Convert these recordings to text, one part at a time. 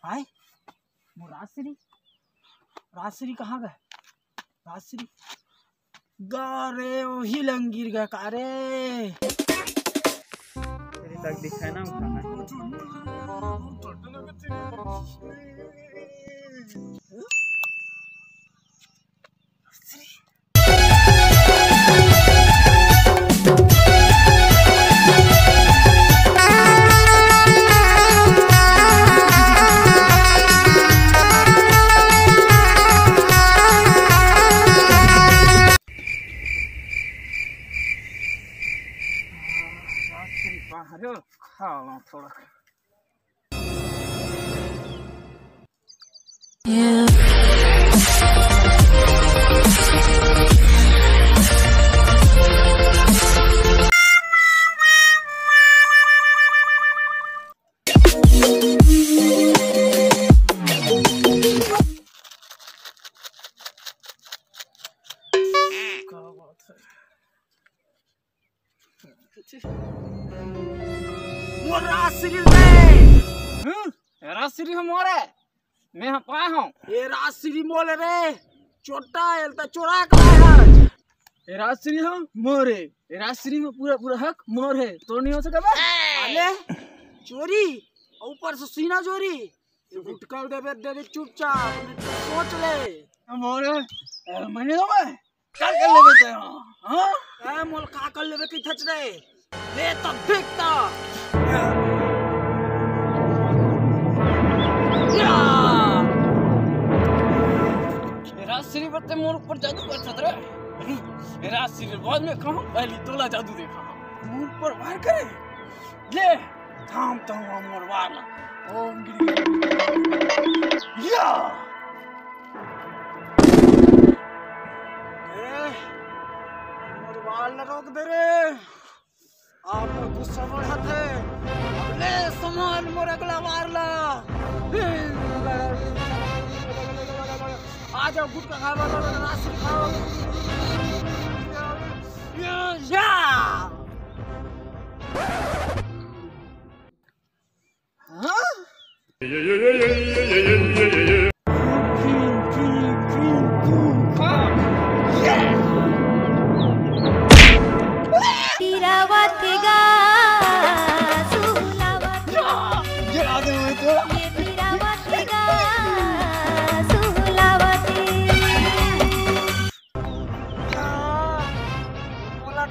हाय वो राजश्री कहाँ गए? राजश्री गारे वही लंगीर गए कारे तेरी तक दिखाए ना अरे खा लो थोड़ा वो राजश्री राजश्री हम मोरे मैं हम पाए हूं ये राजश्री मोल रे छोटा एलता चोरा का है ये राजश्री हम मोरे ये राजश्री में पूरा पूरा हक मोर है तो नहीं हो सका बे अले चोरी ऊपर से सीना चोरी गुटका दे चुपचाप सोच ले मोरे मैंने तो मैं क्या कर लेबे ते हां ए मोल का कर लेबे की थच रे ले तब देखता राजश्री पर ते मोर ऊपर जादू कर छत रे राजश्री बाद में कहूं पहली तोला जादू देखा मोर पर वार करे ले थाम तो मोर वाला ओम गिरी या मोर वाल न रोक दे रे आप गुस्सा बढ़त है ले सामान मोर अगला मारला आ जाओ गुटका खा वाला राजश्री खाओ या हाँ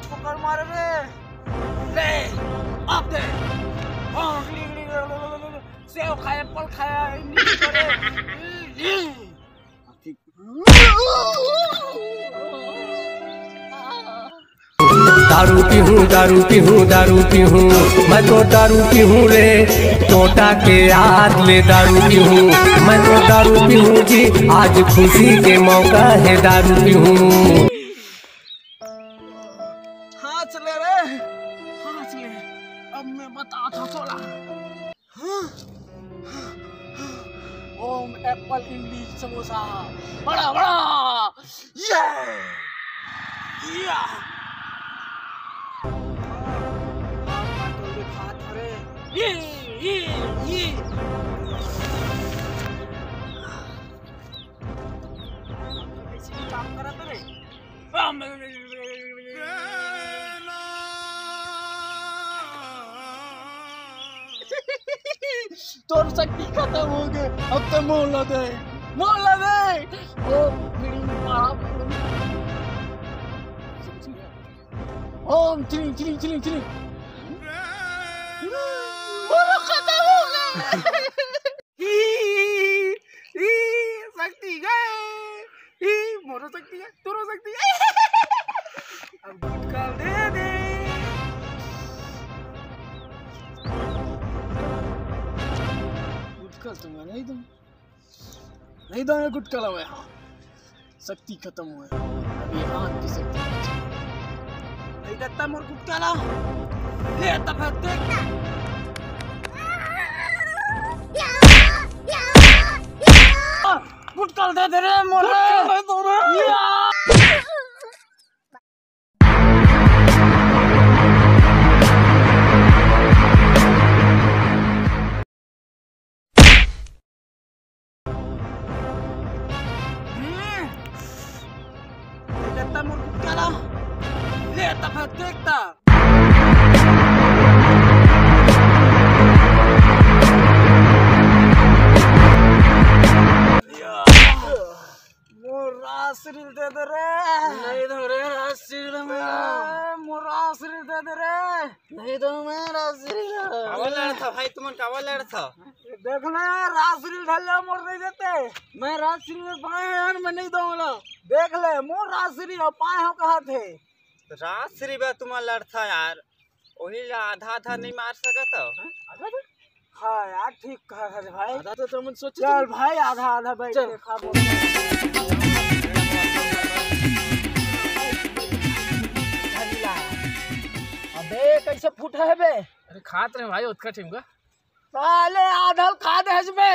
ठोकर मारे रे ले अब दे सेव खाए एप्पल खाया इंग्लिश करे दारू पीहूं मैं तो दारू पीहूं रे तोता के याद ले दारू पीहूं मैं तो दारू पीहूं जी आज खुशी के मौका है दारू पीहूं चले रे हाँ चले अब मैं बताता थोड़ा ओम एप्पल इमली समोसा बड़ा बड़ा ये काम करा रे तोर शक्ति खत्म हो गए अब तो मोला दे ओ बीड़ी मारा ओम चिलिंग मोला खत्म हो गए शक्ति गए मोरो शक्ति है तोरो शक्ति है अब गुटका दे दूंगा नहीं दूंगा गुटका लावे शक्ति खत्म हुआ अभी हाथ की शक्ति नहीं देता मोर गुटका ला ले तब देख गुटका दे दे रे मोर ले तब देखता। मोराश्री दे दे रे। नहीं दो रे राश्री मेरा। मोराश्री दे दे रे। नहीं दो मैं राश्री। कावा लड़ था भाई, तुमन कावा लड़ था? देख ले राश्री ढल्ला मोर नहीं देते। मैं राश्री में पाए हैं, मैं नहीं दूंगा। देख ले मोर राश्री और पाए हो कहा थे। राश्री बा तुम लड़ था यार, वही आधा आधा नहीं मार सकता। हाँ यार ठीक कहा है भाई। आधा तो तुम सोच। चल भाई आधा आधा बैठ के खा। अबे कैसे फूटा है बे? अरे खात रहे भाई उतका टीम का। साले आधल खा दे हज बे।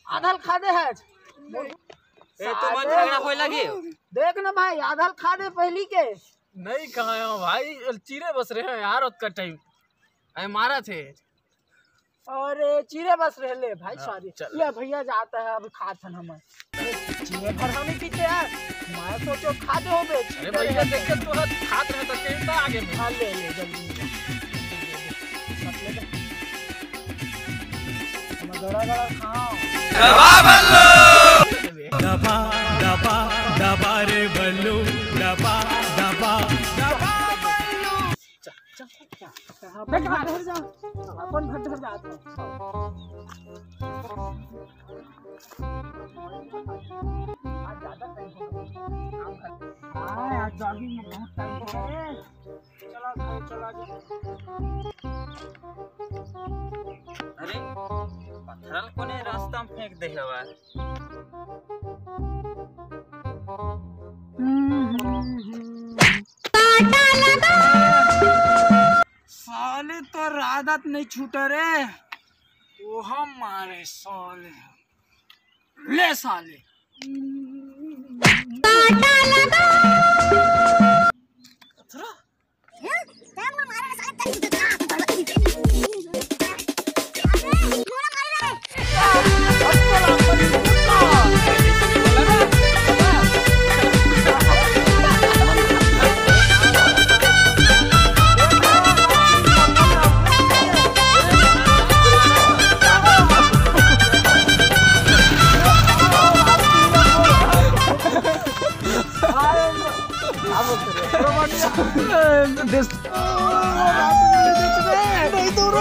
आधल खा दे हज। ए तुम झगड़ा होए लगे। देख ना भाई आधल खा दे पहली के। नहीं कहा हो भाई, चीरे बस रहे हैं यार उतका टाइम। अरे मारा थे। अरे चीरे बस रह ले भाई सॉरी। ले भैया जाता है अब खा थन हम। चीरे भर हम नहीं पीते यार। मैं सोचो खा दे हो बे। अरे भैया देख के तू खात रहे तो केता आगे में। खा ले ले जल्दी। हम गड़ा गड़ा खाओ। दबा दबा दबा रे बल्लू, दबा दबा दबा बल्लू। अपन घर जा। अपन घर जाता। आज ज्यादा टाइम हो गया। हाँ यार जॉगिंग में बहुत टाइम हो गया। चला भाई चला जा। अरे पत्थरल कोने रास्ता में फेंक दे हवा। साले तो आदत नहीं छूटे रे। वो हम मारे साले। ले साले। नहीं दूर